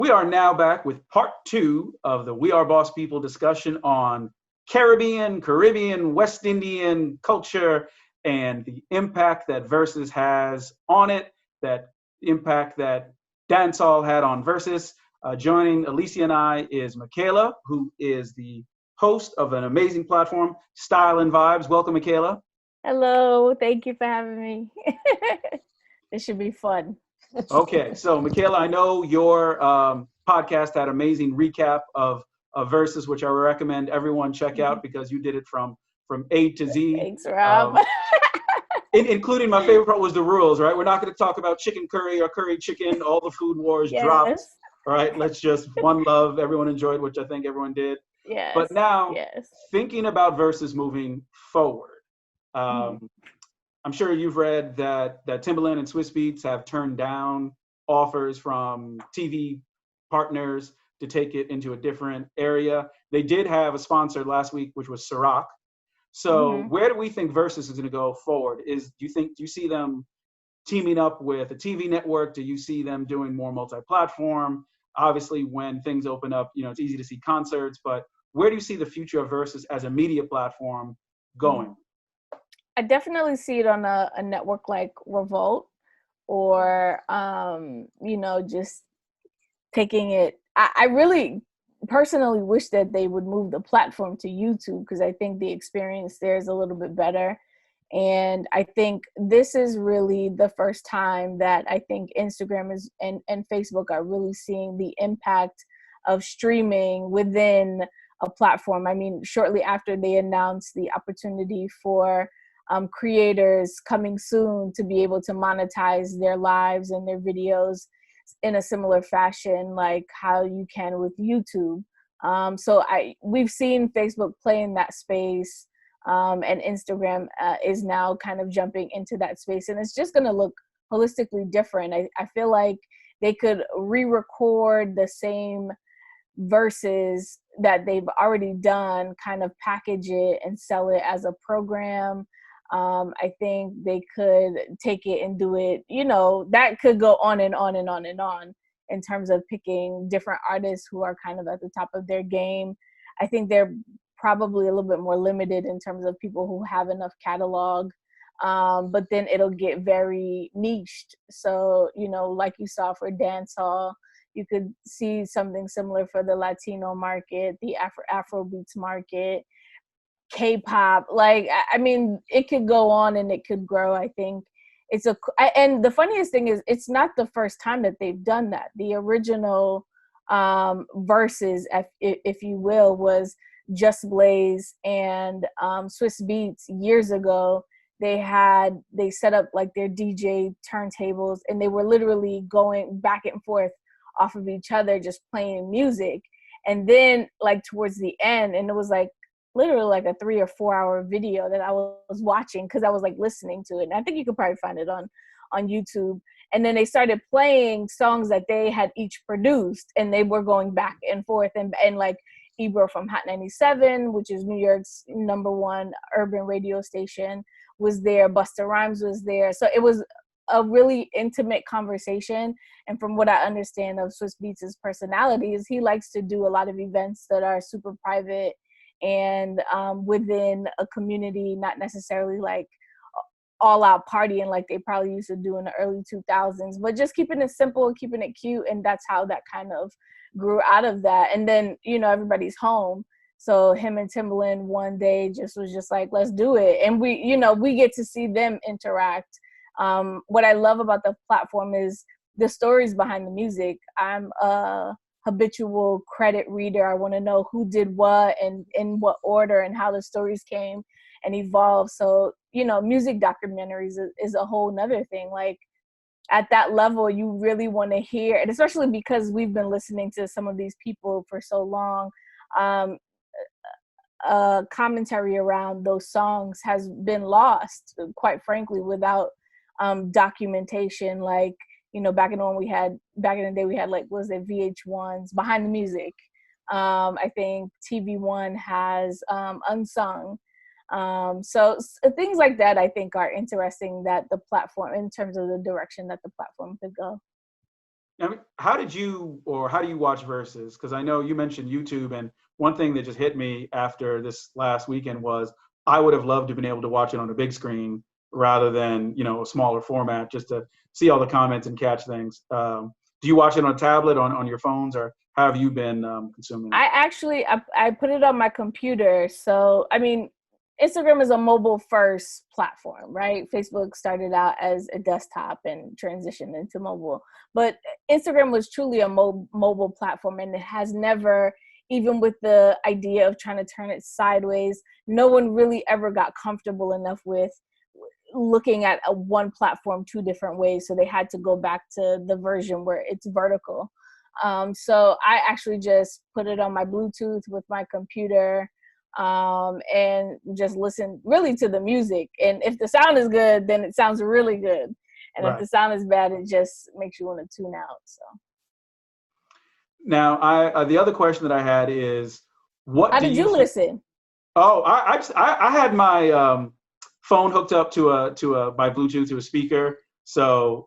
We are now back with part two of the We Are Boss People discussion on Caribbean, West Indian culture and the impact that Verzuz has on it, that impact that dancehall had on Verzuz. Joining Alicia and I is Mikelah, who is the host of an amazing platform, Style and Vibes. Welcome, Mikelah. Hello, thank you for having me. This should be fun. Okay, so Mikelah, I know your podcast had amazing recap of Verzuz, which I would recommend everyone check out because you did it from A to Z. Thanks, Rob. Including my favorite part was the rules, right? We're not going to talk about chicken curry or curry chicken. All the food wars dropped. All right, let's just one love. Everyone enjoyed, which I think everyone did. Yes. But now, thinking about Verzuz moving forward, I'm sure you've read that Timbaland and Swiss Beats have turned down offers from TV partners to take it into a different area. They did have a sponsor last week, which was Ciroc. So where do we think Verzuz is going to go forward? Do you see them teaming up with a TV network? Do you see them doing more multi-platform? Obviously, when things open up, it's easy to see concerts, but where do you see the future of Verzuz as a media platform going? I definitely see it on a network like Revolt or, just taking it. I really personally wish that they would move the platform to YouTube because I think the experience there is a little bit better. And I think this is really the first time that I think Instagram and Facebook are really seeing the impact of streaming within a platform. I mean, shortly after they announced the opportunity for creators coming soon to be able to monetize their lives and their videos in a similar fashion, like how you can with YouTube. So we've seen Facebook play in that space, and Instagram is now kind of jumping into that space, and it's just going to look holistically different. I feel like they could re-record the same verses that they've already done, kind of package it and sell it as a program. I think they could take it and do it, that could go on and on and on and on in terms of picking different artists who are kind of at the top of their game. I think they're probably a little bit more limited in terms of people who have enough catalog, but then it'll get very niched. So, like you saw for dancehall, you could see something similar for the Latino market, the Afro Beats market, K-pop. Like, I mean, it could go on and it could grow. I think and the funniest thing is it's not the first time that they've done that. The original Verzuz, if you will, was Just Blaze and Swiss Beats years ago. They set up like their DJ turntables and they were literally going back and forth off of each other, just playing music. And then like towards the end, and it was like literally like a 3 or 4 hour video that I was watching because I was like listening to it. And I think you could probably find it on YouTube. And then they started playing songs that they had each produced and they were going back and forth and like Ebro from Hot 97, which is New York's #1 urban radio station, was there. Busta Rhymes was there. So it was a really intimate conversation. And from what I understand of Swiss Beats' personality is he likes to do a lot of events that are super private and within a community, not necessarily like all out partying like they probably used to do in the early 2000s, but just keeping it simple, keeping it cute. And that's how that kind of grew out of that. And then, everybody's home. So him and Timbaland one day was just like, let's do it. And we get to see them interact. What I love about the platform is the stories behind the music. I'm a habitual credit reader. I want to know who did what and in what order and how the stories came and evolved. So, music documentaries is a whole nother thing. Like at that level, you really want to hear, and especially because we've been listening to some of these people for so long, commentary around those songs has been lost, quite frankly, without documentation. Like, back in the day we had like, was it VH1's Behind the Music? I think TV1 has Unsung. So things like that I think are interesting, that the platform, in terms of the direction that the platform could go. I mean, how do you watch Versus? Because I know you mentioned YouTube, and one thing that just hit me after this last weekend was I would have loved to have been able to watch it on a big screen rather than a smaller format, just to see all the comments and catch things. Do you watch it on a tablet, on your phones, or how have you been consuming it? I actually I put it on my computer. So I mean, Instagram is a mobile first platform, right? Facebook started out as a desktop and transitioned into mobile. But Instagram was truly a mobile platform, and it has never, even with the idea of trying to turn it sideways, no one really ever got comfortable enough with looking at a one platform two different ways. So they had to go back to the version where it's vertical. So I actually just put it on my Bluetooth with my computer, and just listen really to the music. And if the sound is good, then it sounds really good. And if Right. the sound is bad, it just makes you want to tune out. So Now, the other question that I had is, what how do did you you think? listen? Oh, I had my phone hooked up to a by Bluetooth to a speaker. So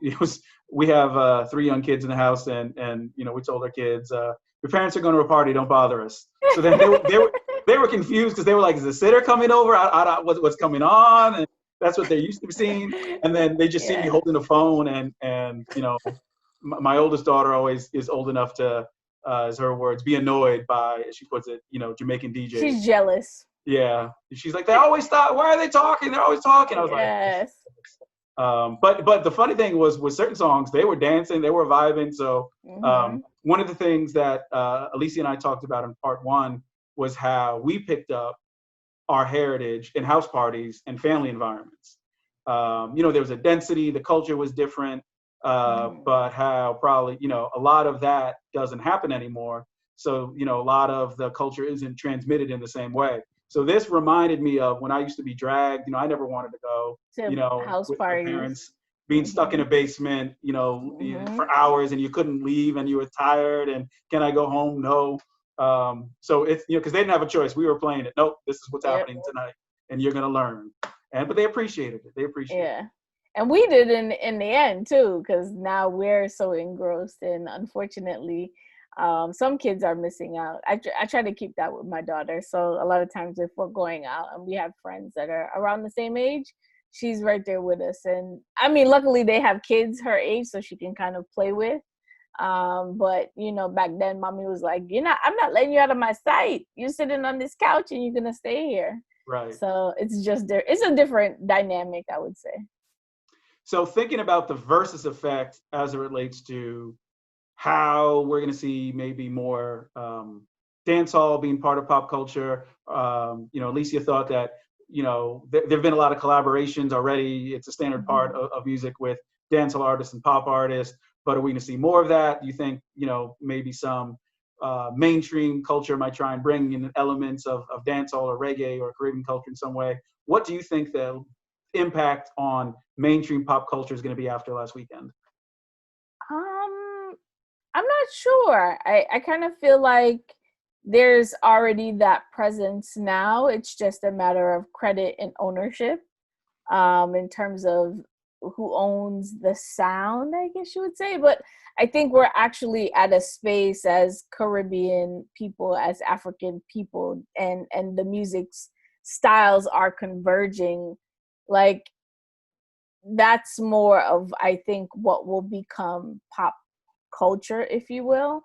we have 3 young kids in the house, and we told our kids, your parents are going to a party, don't bother us. So then they were confused because they were like, is the sitter coming over? I don't what's coming on, and that's what they're used to seeing. And then they just see me Yeah. holding the phone, and my oldest daughter always is old enough to, as her words, be annoyed by, as she puts it, Jamaican DJs. She's jealous. Yeah, she's like, they always thought, why are they talking? They're always talking. I was like, Yes. but the funny thing was, with certain songs, they were dancing, they were vibing. So Mm-hmm. one of the things that Alicia and I talked about in part one was how we picked up our heritage in house parties and family environments. There was a density, the culture was different, but how probably, a lot of that doesn't happen anymore. So, a lot of the culture isn't transmitted in the same way. So this reminded me of when I used to be dragged. I never wanted to go, To house with my parties. parents, being stuck in a basement, Mm-hmm. for hours, and you couldn't leave, and you were tired, and can I go home? No. So it's, because they didn't have a choice. We were playing it. Nope, this is what's Yep. happening tonight, and you're gonna learn. But they appreciated it. They appreciated it. Yeah. And we did in the end too, because now we're so engrossed, and unfortunately, some kids are missing out. I try to keep that with my daughter. So a lot of times, if we're going out and we have friends that are around the same age, she's right there with us. And I mean, luckily they have kids her age, so she can kind of play with. But back then, mommy was like, I'm not letting you out of my sight. You're sitting on this couch, and you're gonna stay here. Right. So it's just there. It's a different dynamic, I would say. So thinking about the versus effect as it relates to how we're going to see maybe more dancehall being part of pop culture. Alicia thought that, there have been a lot of collaborations already. It's a standard part of music with dancehall artists and pop artists. But are we going to see more of that? Do you think, maybe some mainstream culture might try and bring in elements of dancehall or reggae or Caribbean culture in some way? What do you think the impact on mainstream pop culture is going to be after last weekend? I'm not sure. I kind of feel like there's already that presence now. It's just a matter of credit and ownership, in terms of who owns the sound, I guess you would say. But I think we're actually at a space as Caribbean people, as African people, and the music styles are converging. Like, that's more of, I think, what will become pop culture, if you will.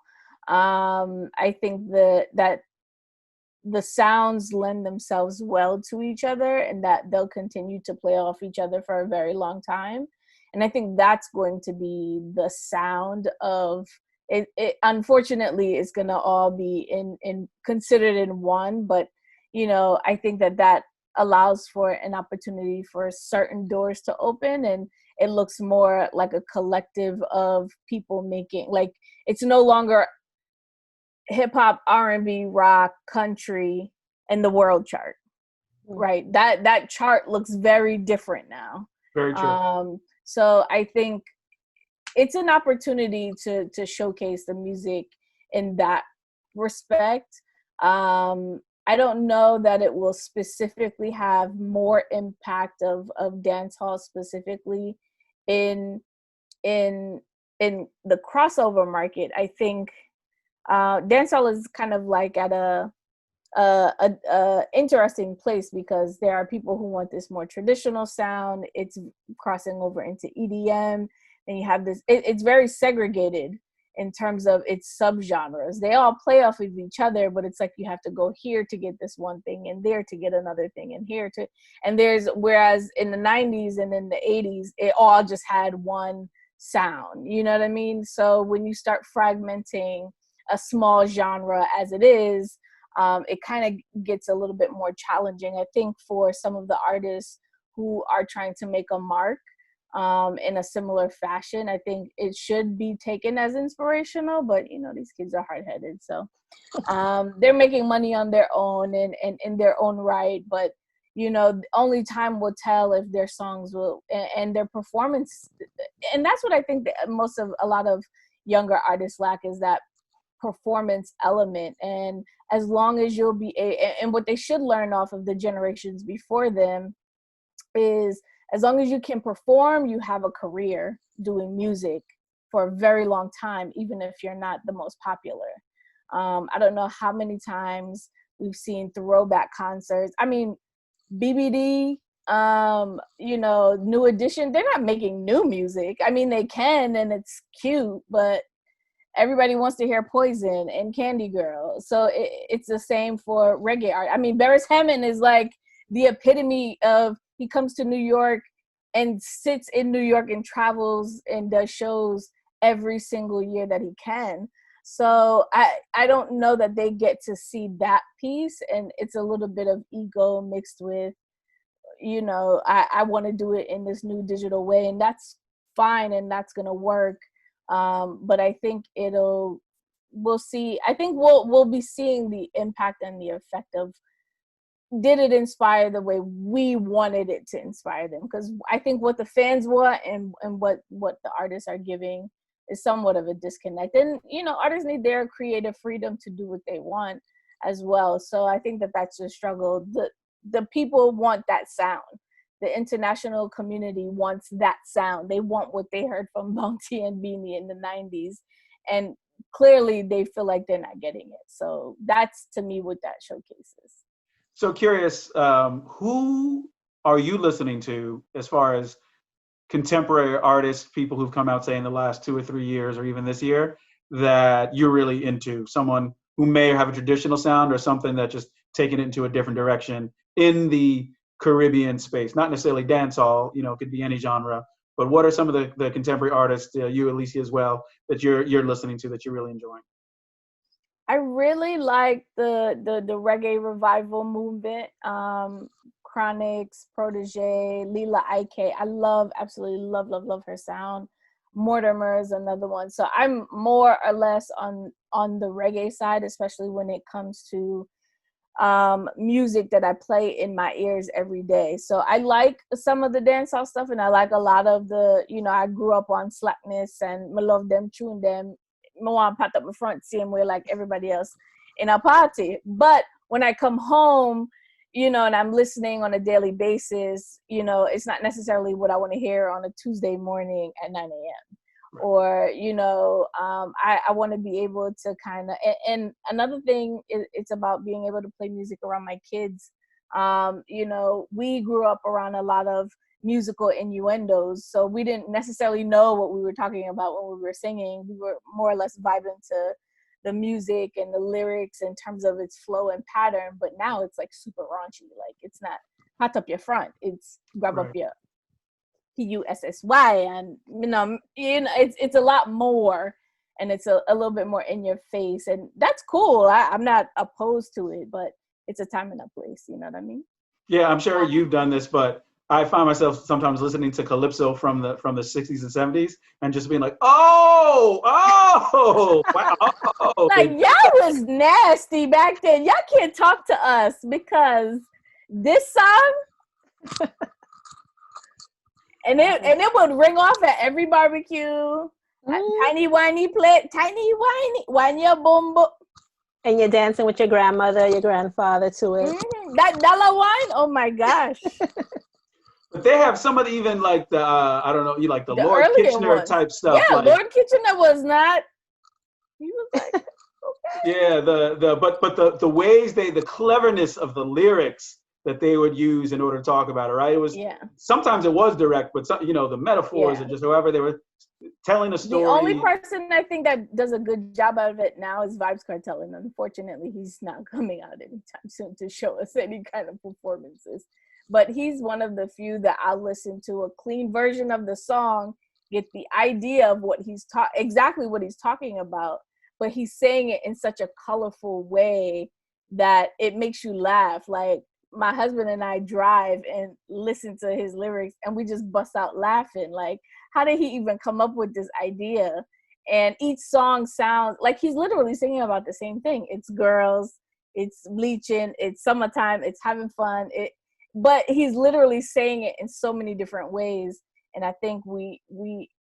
I think that the sounds lend themselves well to each other, and that they'll continue to play off each other for a very long time. And I think that's going to be the sound of it. It unfortunately is going to all be in considered in one, but I think that allows for an opportunity for certain doors to open, and it looks more like a collective of people making, like, it's no longer hip hop, R&B, rock, country, and the world chart, right? That chart looks very different now. Very true. So I think it's an opportunity to showcase the music in that respect. I don't know that it will specifically have more impact of dance hall specifically in in the crossover market, I think dancehall is kind of like at a interesting place, because there are people who want this more traditional sound. It's crossing over into EDM, and you have this. It's very segregated in terms of its subgenres. They all play off of each other, but it's like you have to go here to get this one thing, and there to get another thing, and here to. And whereas in the 90s and in the 80s, it all just had one sound. You know what I mean? So when you start fragmenting a small genre as it is, it kind of gets a little bit more challenging, I think, for some of the artists who are trying to make a mark in a similar fashion. I think it should be taken as inspirational, but these kids are hard-headed, so they're making money on their own and in their own right. But only time will tell if their songs will and their performance. And that's what I think that a lot of younger artists lack, is that performance element. And as long as you'll be and what they should learn off of the generations before them is, as long as you can perform, you have a career doing music for a very long time, even if you're not the most popular. I don't know how many times we've seen throwback concerts. I mean, BBD, New Edition, they're not making new music. I mean, they can, and it's cute, but everybody wants to hear Poison and Candy Girl. So it's the same for reggae art. I mean, Beres Hammond is like the epitome of, he comes to New York and sits in New York and travels and does shows every single year that he can. So I don't know that they get to see that piece, and it's a little bit of ego mixed with, I want to do it in this new digital way, and that's fine, and that's going to work. But I think we'll see. I think we'll be seeing the impact and the effect of, did it inspire the way we wanted it to inspire them? Because I think what the fans want and what the artists are giving is somewhat of a disconnect. And, artists need their creative freedom to do what they want as well. So I think that that's a struggle. The people want that sound. The international community wants that sound. They want what they heard from Bounty and Beanie in the 90s. And clearly they feel like they're not getting it. So that's, to me, what that showcases. So curious, who are you listening to as far as contemporary artists, people who've come out, say, in the last 2 or 3 years or even this year, that you're really into? Someone who may have a traditional sound or something that just taken it into a different direction in the Caribbean space, not necessarily dancehall, it could be any genre. But what are some of the contemporary artists, you, Alicia, as well, that you're listening to that you're really enjoying? I really like the reggae revival movement. Chronix, Protege, Lila Ike. I absolutely love her sound. Mortimer is another one. So I'm more or less on the reggae side, especially when it comes to music that I play in my ears every day. So I like some of the dancehall stuff, and I like a lot of the, I grew up on Slackness, and I love them, tune them. I want to pat up my front same way like everybody else in a party. But when I come home, and I'm listening on a daily basis, it's not necessarily what I want to hear on a Tuesday morning at 9 a.m. Right. Or, I want to be able to kind of, and another thing, it's about being able to play music around my kids. We grew up around a lot of musical innuendos, so we didn't necessarily know what we were talking about when we were singing. We were more or less vibing to the music and the lyrics in terms of its flow and pattern. But now it's like super raunchy. Like, it's not hot up your front, it's grab up your PUSSY, and it's a lot more, and it's a little bit more in your face, and that's cool. I'm not opposed to it, but it's a time and a place. You know what I mean? Yeah, I'm sure you've done this, but I find myself sometimes listening to calypso from the 60s and 70s and just being like, oh, wow. Like, y'all was nasty back then. Y'all can't talk to us because this song, and it would ring off at every barbecue. Tiny whiny plate, tiny whiny boom boom. And you're dancing with your grandmother, your grandfather to it. That dollar wine, oh my gosh. But they have some of the, even like the I don't know, you like the The Lord earlier Kitchener ones. type stuff. Yeah, Like Lord Kitchener was not. He was like, okay. yeah, but the ways the cleverness of the lyrics that they would use in order to talk about it, right? It was Yeah, sometimes it was direct, but some, the metaphors yeah. or just however they were telling a The only story. person I think that does a good job of it now is Vibes Cartel, and unfortunately, he's not coming out anytime soon to show us any kind of performances. But he's one of the few that I'll listen to a clean version of the song, get the idea of what exactly what he's talking about, but he's saying it in such a colorful way that it makes you laugh. Like my husband and I drive and listen to his lyrics, and we just bust out laughing. Like, how did he even come up with this idea? And each song sounds like he's literally singing about the same thing. It's girls, it's bleaching, it's summertime, it's having fun. But he's literally saying it in so many different ways. And I think we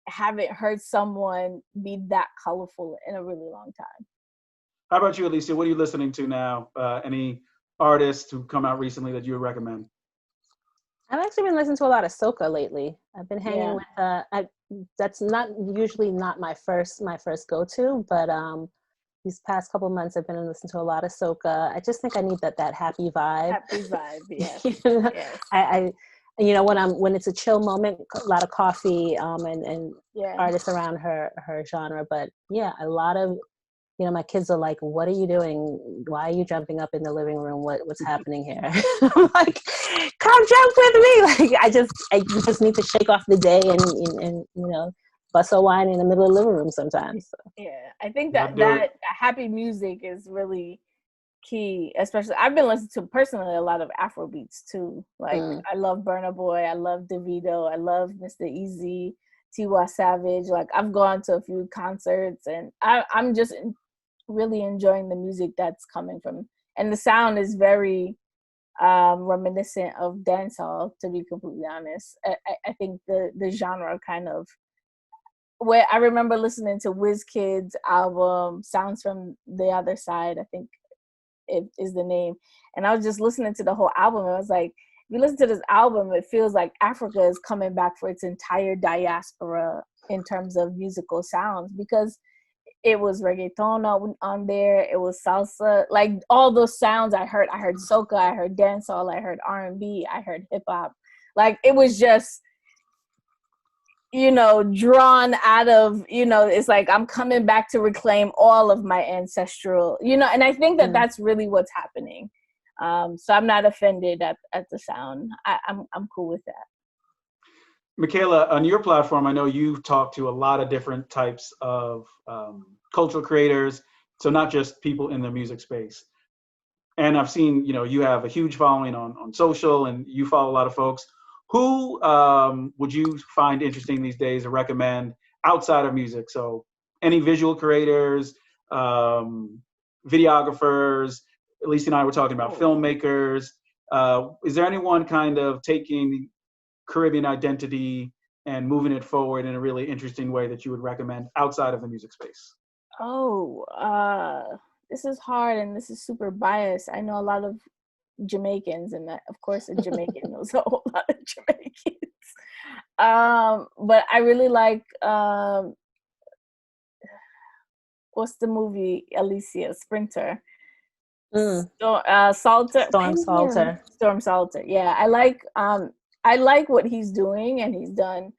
haven't heard someone be that colorful in a really long time. How about you, Alicia? What are you listening to now? Any artists who come out recently that you would recommend? I've actually been listening to a lot of soca lately. I've been hanging Yeah. with that's not usually not my first go-to, but these past couple of months I've been listening to a lot of soca. I just think I need that happy vibe. Happy vibe, yes. Yes. I when it's a chill moment, a lot of coffee and Yeah. artists around her genre. But yeah, a lot of my kids are like, "What are you doing? Why are you jumping up in the living room? What's happening here?" I'm like, "Come jump with me!" Like I just need to shake off the day and bust a wine in the middle of the living room sometimes. So. Yeah, I think that happy music is really key. Especially, I've been listening to personally a lot of Afro beats too. Like I love Burna Boy, I love Davido, I love Mr. Easy, Tiwa Savage. Like I've gone to a few concerts, and I'm just really enjoying the music that's coming from, and the sound is very reminiscent of dancehall, to be completely honest. I think the genre kind of, where I remember listening to Wizkid's album Sounds from the Other Side, I think it is the name, and I was just listening to the whole album, and I was like, if you listen to this album, it feels like Africa is coming back for its entire diaspora in terms of musical sounds, because it was reggaeton on there, it was salsa, like all those sounds I heard soca, I heard dancehall, I heard R&B, I heard hip hop. Like it was just, drawn out of, it's like I'm coming back to reclaim all of my ancestral, and I think that that's really what's happening. So I'm not offended at the sound. I'm cool with that. Mikelah, on your platform, I know you've talked to a lot of different types of cultural creators, so not just people in the music space. And I've seen, you have a huge following on social, and you follow a lot of folks. Who would you find interesting these days or recommend outside of music? So any visual creators, videographers, Elise and I were talking about filmmakers. Is there anyone kind of taking Caribbean identity and moving it forward in a really interesting way that you would recommend outside of the music space? This is hard, and this is super biased. I know a lot of Jamaicans, and that, of course, a Jamaican knows a whole lot of Jamaicans. But I really like what's the movie, Alicia, Sprinter? Salter. Storm Salter. Yeah, I like what he's doing, and he's done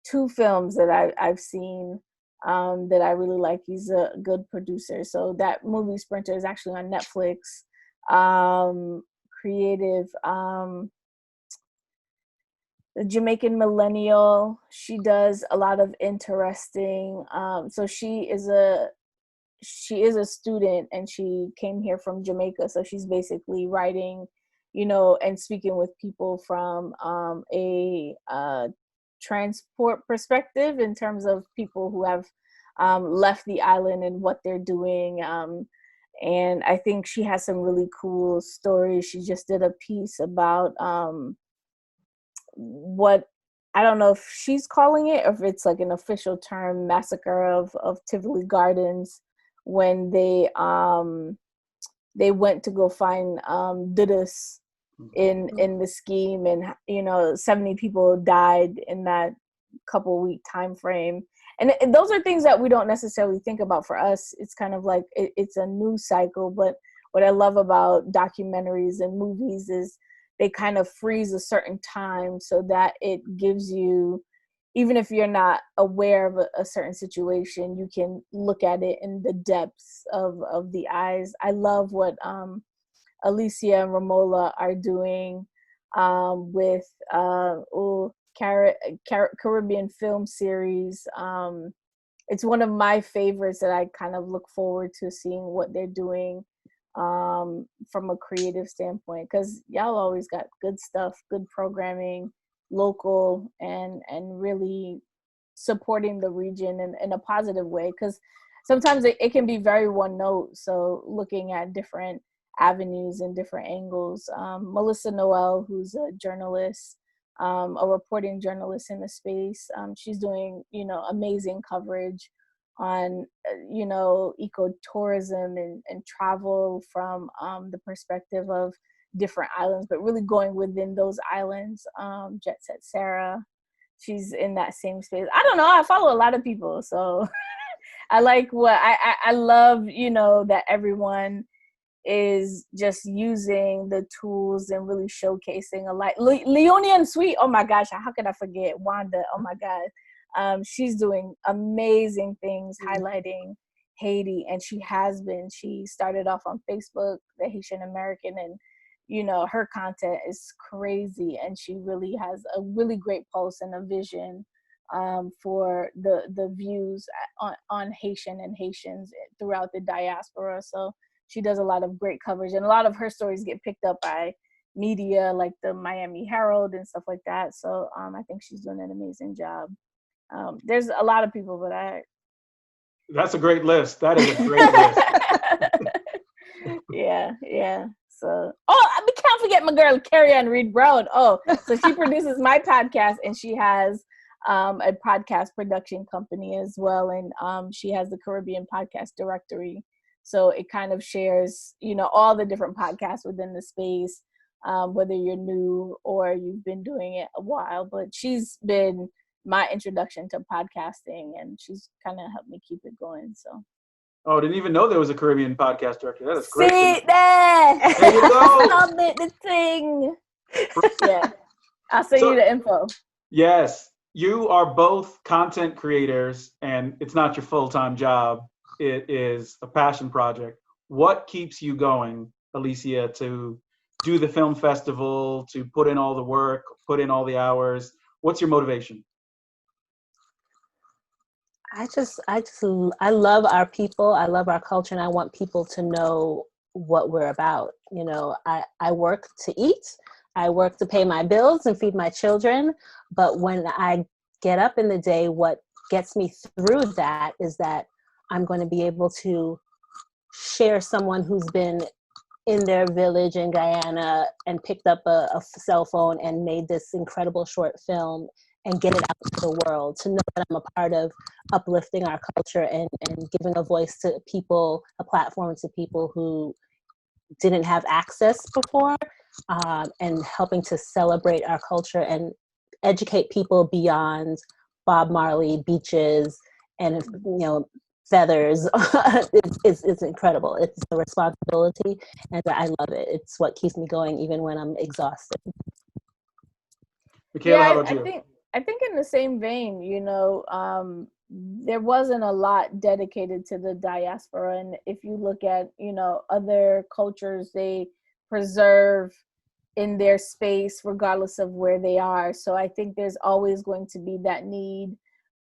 2 films that I've seen that I really like. He's a good producer. So that movie Sprinter is actually on Netflix. Creative, the Jamaican millennial. She does a lot of interesting. So she is a student, and she came here from Jamaica. So she's basically writing, and speaking with people from a transport perspective in terms of people who have left the island and what they're doing. And I think she has some really cool stories. She just did a piece about what, I don't know if she's calling it or if it's like an official term, massacre of Tivoli Gardens, when they went to go find Didus in the scheme, and 70 people died in that couple week time frame. And those are things that we don't necessarily think about. For us, it's kind of like it's a news cycle. But what I love about documentaries and movies is they kind of freeze a certain time so that it gives you, even if you're not aware of a certain situation, you can look at it in the depths of the eyes. I love what Alicia and Romola are doing with Caribbean film series. It's one of my favorites that I kind of look forward to seeing what they're doing from a creative standpoint, because y'all always got good stuff, good programming, local, and really supporting the region in a positive way, because sometimes it can be very one note. So looking at different avenues and different angles. Melissa Noel, who's a journalist, a reporting journalist in the space, she's doing amazing coverage on ecotourism and travel from the perspective of different islands, but really going within those islands. Jet Set Sarah, she's in that same space. I don't know, I follow a lot of people, so I like what I love, that everyone is just using the tools and really showcasing a light. Leonian Sweet, oh my gosh, how could I forget Wanda? Oh my God. She's doing amazing things highlighting Haiti, and she started off on Facebook, the Haitian American, and her content is crazy, and she really has a really great pulse and a vision for the views on Haitian and Haitians throughout the diaspora. So she does a lot of great coverage, and a lot of her stories get picked up by media like the Miami Herald and stuff like that. So I think she's doing an amazing job. There's a lot of people, but That's a great list. That is a great list. Yeah. So, I can't forget my girl, Carrie Ann Reed Brown. So she produces my podcast, and she has a podcast production company as well. And she has the Caribbean Podcast Directory. So it kind of shares, all the different podcasts within the space, whether you're new or you've been doing it a while. But she's been my introduction to podcasting, and she's kind of helped me keep it going. So. Oh, didn't even know there was a Caribbean podcast director. That is great. See there. There you go. Love it, the thing. Yeah, I'll send you the info. Yes, you are both content creators, and it's not your full-time job. It is a passion project. What keeps you going, Alicia, to do the film festival, to put in all the work, put in all the hours? What's your motivation? I love our people. I love our culture, and I want people to know what we're about. I work to eat. I work to pay my bills and feed my children. But when I get up in the day, what gets me through that is that I'm going to be able to share someone who's been in their village in Guyana and picked up a cell phone and made this incredible short film and get it out to the world, to know that I'm a part of uplifting our culture and giving a voice to people, a platform to people who didn't have access before, and helping to celebrate our culture and educate people beyond Bob Marley, beaches, and feathers. It's incredible. It's a responsibility, and I love it. It's what keeps me going even when I'm exhausted. Mikelah, how about you? I think in the same vein, there wasn't a lot dedicated to the diaspora. And if you look at, other cultures, they preserve in their space regardless of where they are. So I think there's always going to be that need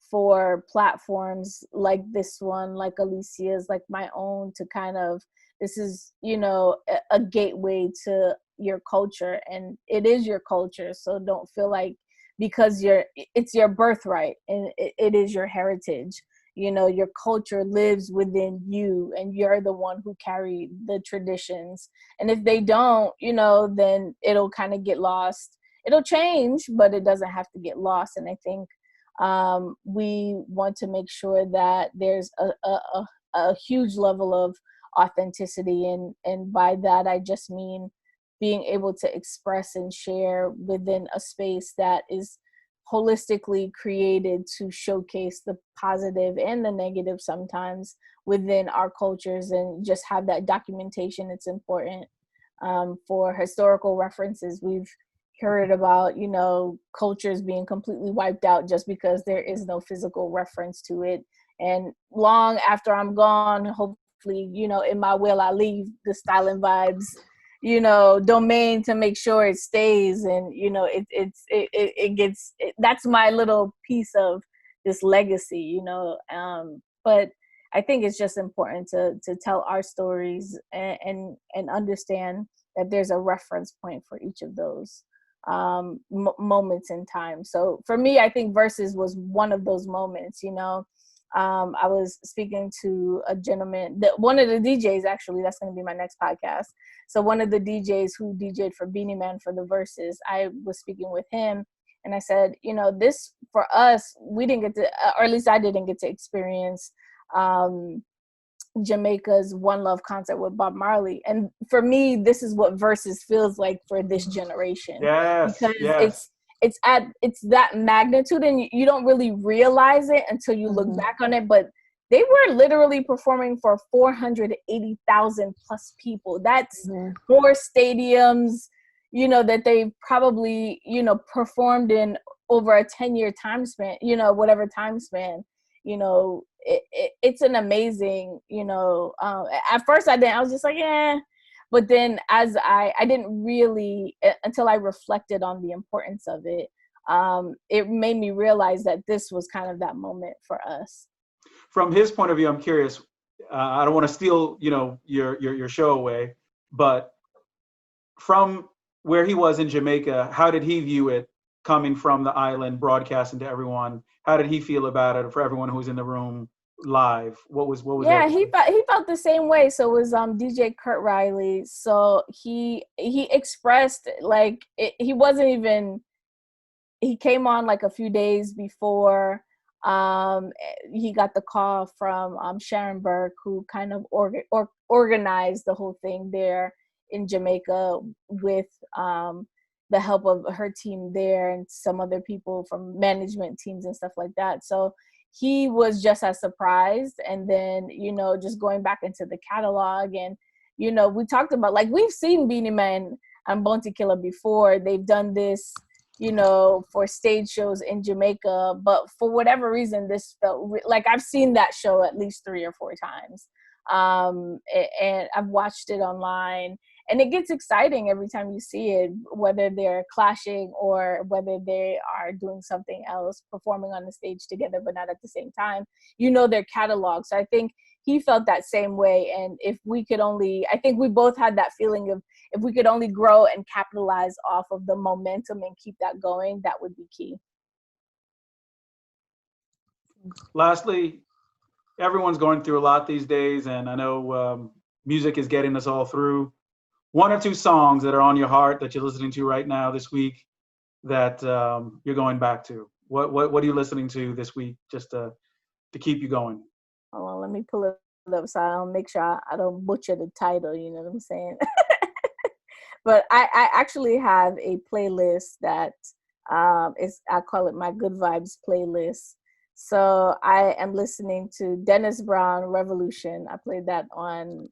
for platforms like this one, like Alicia's, like my own, to kind of, this is, a gateway to your culture, and it is your culture. So don't feel like, because it's your birthright and it is your heritage. Your culture lives within you, and you're the one who carry the traditions. And if they don't, then it'll kind of get lost. It'll change, but it doesn't have to get lost. And I think we want to make sure that there's a huge level of authenticity. And by that, I just mean being able to express and share within a space that is holistically created to showcase the positive and the negative sometimes within our cultures, and just have that documentation. It's important. For historical references, we've heard about, you know, cultures being completely wiped out just because there is no physical reference to it. And long after I'm gone, hopefully, you know, in my will, I leave the Style and Vibes, you know, domain to make sure it stays. And, you know, that's my little piece of this legacy, you know. But I think it's just important to tell our stories and understand that there's a reference point for each of those moments in time. So for me, I think Verzuz was one of those moments, you know. I was speaking to a gentleman, one of the DJs, actually, that's going to be my next podcast. So one of the DJs who DJ'd for Beanie Man for the Verzuz, I was speaking with him, and I said, you know, this for us, we didn't get to, or at least I didn't get to experience Jamaica's One Love concert with Bob Marley. And for me, this is what Verzuz feels like for this generation. Yes, because yes. it's that magnitude, and you don't really realize it until you look back on it. But they were literally performing for 480,000 plus people. That's 4 stadiums, you know, that they probably, you know, performed in over a 10-year time span, you know, whatever time span. You know, it's an amazing, you know, at first I was just like, yeah. But then as I didn't really, until I reflected on the importance of it, it made me realize that this was kind of that moment for us. From his point of view, I'm curious, I don't want to steal, you know, your show away, but from where he was in Jamaica, how did he view it coming from the island, broadcasting to everyone? How did he feel about it for everyone who was in the room live? What was Yeah, he felt the same way. So it was DJ Kurt Riley. So he expressed like he wasn't even, he came on like a few days before he got the call from Sharon Burke, who kind of organized the whole thing there in Jamaica with the help of her team there and some other people from management teams and stuff like that. So he was just as surprised. And then, you know, just going back into the catalog, and, you know, we talked about, like, we've seen Beanie Man and Bounty Killer before. They've done this, you know, for stage shows in Jamaica, but for whatever reason, this felt like I've seen that show at least 3 or 4 times. And I've watched it online, and it gets exciting every time you see it, whether they're clashing or whether they are doing something else, performing on the stage together, but not at the same time. You know, their catalog. So I think he felt that same way. And if we could only, I think we both had that feeling of, if we could only grow and capitalize off of the momentum and keep that going, that would be key. Lastly, everyone's going through a lot these days, and I know music is getting us all through. 1 or 2 songs that are on your heart that you're listening to right now this week that you're going back to. What are you listening to this week just to keep you going? Hold on, let me pull it up so I don't make sure I don't butcher the title, you know what I'm saying? But I actually have a playlist that I call it my Good Vibes playlist. So I am listening to Dennis Brown, Revolution. I played that on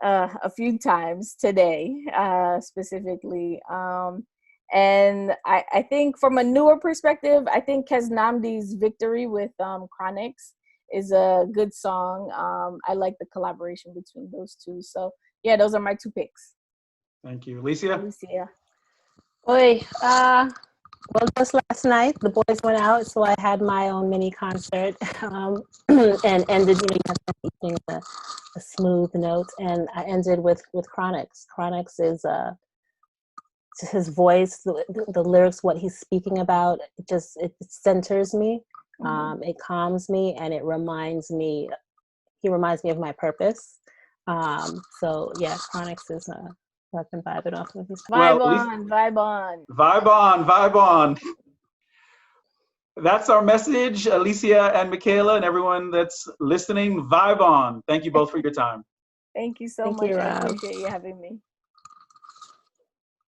a few times today, specifically. And I think from a newer perspective, I think Kes Namdi's Victory with Chronix is a good song. I like the collaboration between those two. So yeah, those are my 2 picks. Thank you. Alicia? Well, just last night, the boys went out, so I had my own mini concert, and ended, you know, you have to sing a smooth note, and I ended with Chronix. Chronix is his voice, the lyrics, what he's speaking about, it centers me, it calms me, and he reminds me of my purpose. So yeah, Chronix is I've been vibing off of his. Vibe on. Vibe on. That's our message, Alicia and Mikelah, and everyone that's listening. Vibe on. Thank you both for your time. Thank you so much. I appreciate you having me.